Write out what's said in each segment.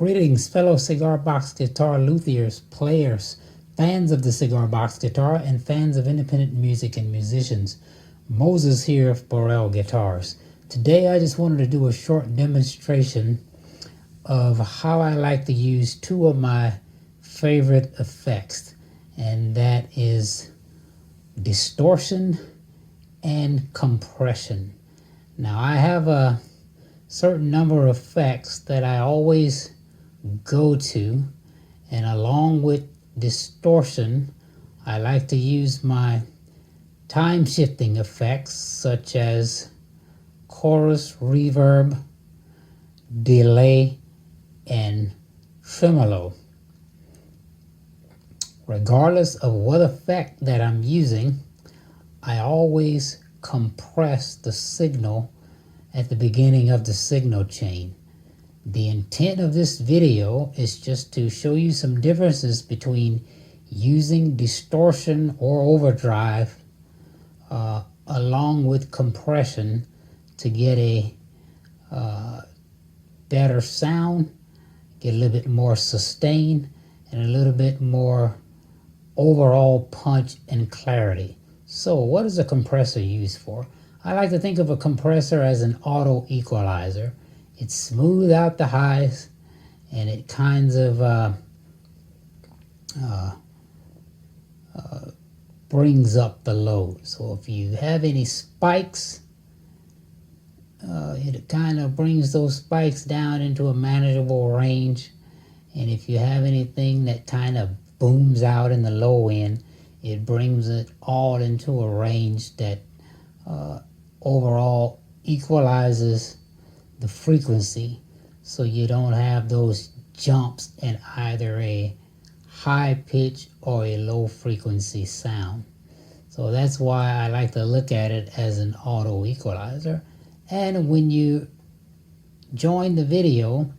Greetings, fellow cigar box guitar luthiers, players, fans of the cigar box guitar, and fans of independent music and musicians. Moses here of Burrell Guitars. Today I just wanted to do a short demonstration of how I like to use two of my favorite effects, and that is distortion and compression. Now I have a certain number of effects that I always go to, and along with distortion I like to use my time shifting effects such as chorus, reverb, delay, and tremolo. Regardless of what effect that I'm using, I always compress the signal at the beginning of the signal chain. The intent of this video is just to show you some differences between using distortion or overdrive along with compression to get a better sound, get a little bit more sustain, and a little bit more overall punch and clarity. So what is a compressor used for? I like to think of a compressor as an auto equalizer. It smooths out the highs and it kinds of brings up the low. So if you have any spikes, it kind of brings those spikes down into a manageable range. And if you have anything that kind of booms out in the low end, it brings it all into a range that overall equalizes the frequency, so you don't have those jumps in either a high pitch or a low frequency sound. So that's why I like to look at it as an auto equalizer. And when you join the video,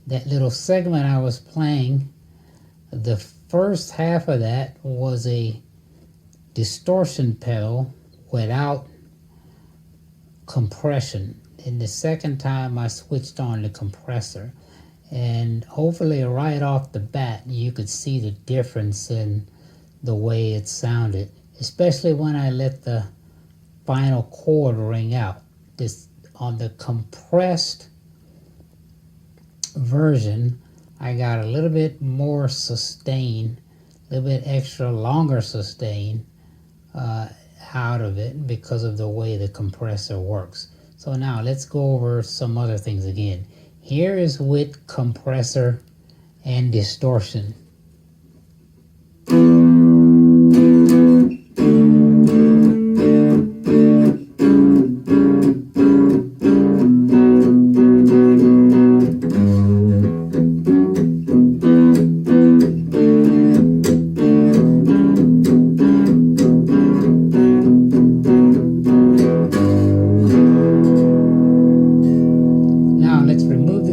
that little segment I was playing, the first half of that was a distortion pedal without compression. And the second time I switched on the compressor, and hopefully right off the bat you could see the difference in the way it sounded, especially when I let the final chord ring out. This on the compressed version, I got a little bit more sustain, a little bit extra longer sustain out of it because of the way the compressor works. So now let's go over some other things again. Here is with compressor and distortion.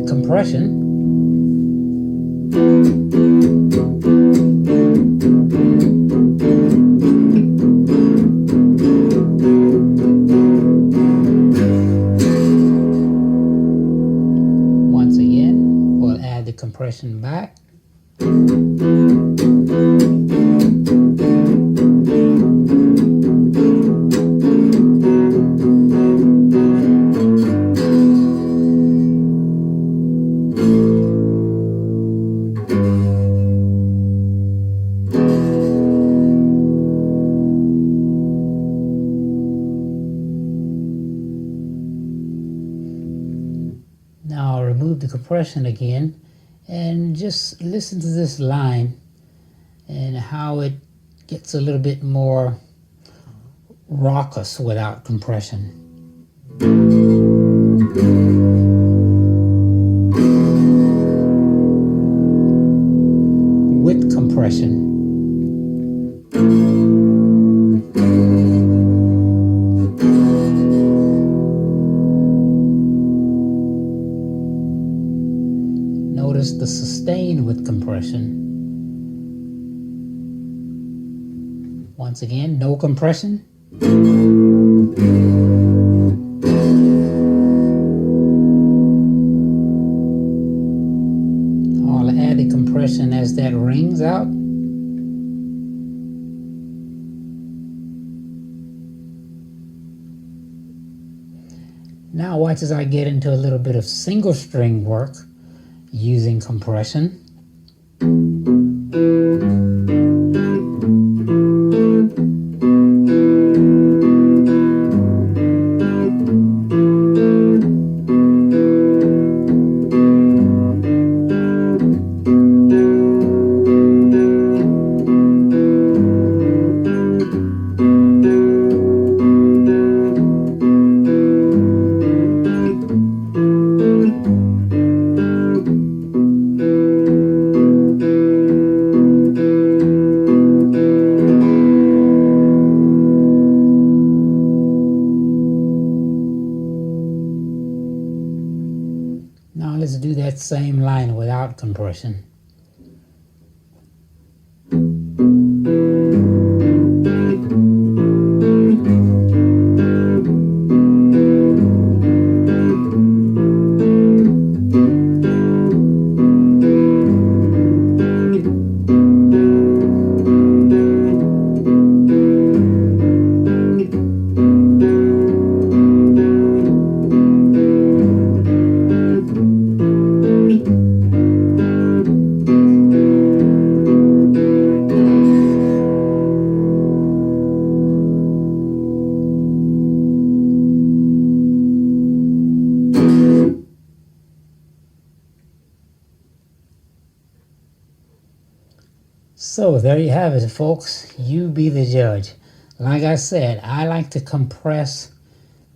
Compression. Once again, we'll add the compression back. Now I'll remove the compression again and just listen to this line and how it gets a little bit more raucous without compression. With compression. Notice the sustain with compression. Once again, no compression. compression as that rings out. Now watch as I get into a little bit of single string work using compression. Now let's do that same line without compression. So there you have it, folks. You be the judge. Like I said, I like to compress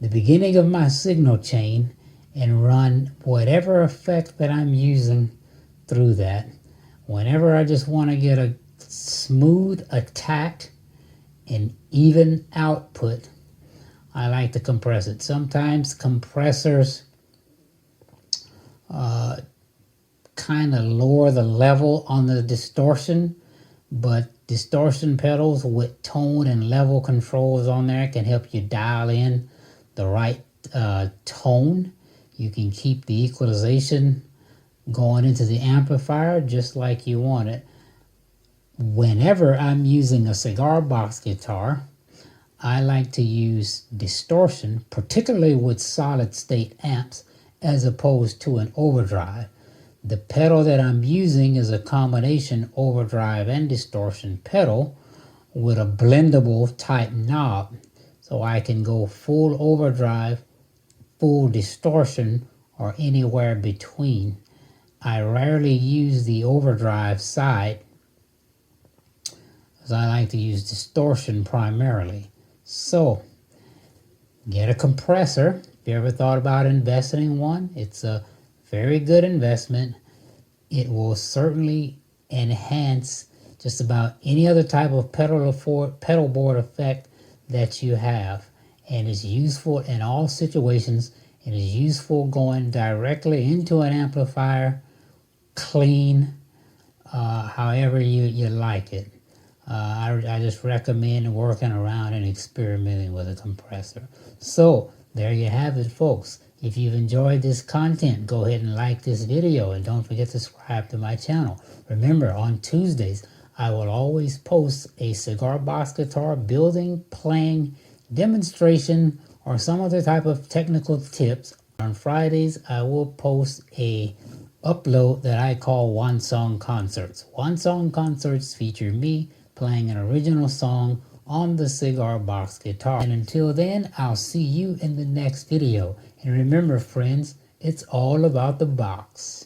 the beginning of my signal chain and run whatever effect that I'm using through that. Whenever I just want to get a smooth attack and even output, I like to compress it. Sometimes compressors kind of lower the level on the distortion, but distortion pedals with tone and level controls on there can help you dial in the right tone. You can keep the equalization going into the amplifier just like you want it. Whenever I'm using a cigar box guitar, I like to use distortion, particularly with solid state amps, as opposed to an overdrive. The pedal that I'm using is a combination overdrive and distortion pedal with a blendable type knob. So I can go full overdrive, full distortion, or anywhere between. I rarely use the overdrive side, as I like to use distortion primarily. So, get a compressor. If you ever thought about investing in one, it's a very good investment. It will certainly enhance just about any other type of pedal board effect that you have, and is useful in all situations, and is useful going directly into an amplifier, clean, however you like it. I just recommend working around and experimenting with a compressor. So there you have it, folks. If you've enjoyed this content, go ahead and like this video, and don't forget to subscribe to my channel. Remember, on Tuesdays, I will always post a cigar box guitar building, playing, demonstration, or some other type of technical tips. On Fridays, I will post a upload that I call One Song Concerts. One Song Concerts feature me playing an original song on the cigar box guitar. And until then, I'll see you in the next video. And remember, friends, it's all about the box.